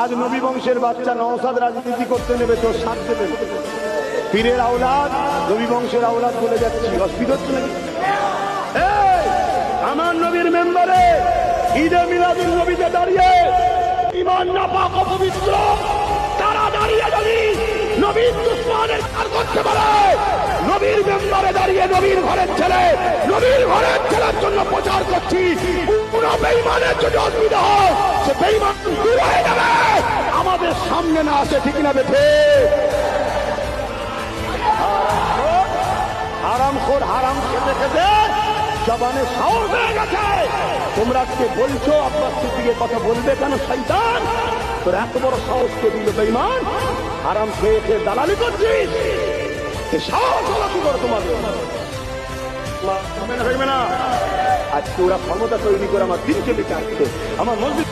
আজ নবী বংশের বাচ্চা নওশাদ রাজনীতি করতে নেবে, তোর সাথ দেবে। পীরের আওলাদ নবী বংশের আওলাদ বলে যাচ্ছি, অসুবিধা হচ্ছে নাকি? আমার নবীর মেম্বারে ঈদে মিলাদুন নবীতে দাঁড়িয়ে ইমান নাপাক অপবিত্র তারা দাঁড়িয়ে যদি নবীর দুশমনের কাজ করতে পারে, নবীর মেম্বারে দাঁড়িয়ে নবীর ঘরের ছেলের জন্য প্রচার করছি, কোন বেঈমানের যদি অসুবিধা হয় সে বেঈমান দূর হয়ে যাবে, আমাদের সামনে না আসে, ঠিক না বেঠে? হারামখোর হারাম খেতে খেতে জবানে সাহস হয়ে গেছে। তোমরা আজকে বলছো আব্বাস সিদ্দিকের কথা বলবে কেন? শয়তান তোর এত বড় সাহস কে দিল? বেঈমান, হারাম খেয়ে খেয়ে দালালি করছিস, সাহস হলো কি করে তোমাদের? থাকবে না। আজকে ওরা ক্ষমতা তৈরি করে আমার দিনকে বেঁচে আসছে, আমার মসজিদ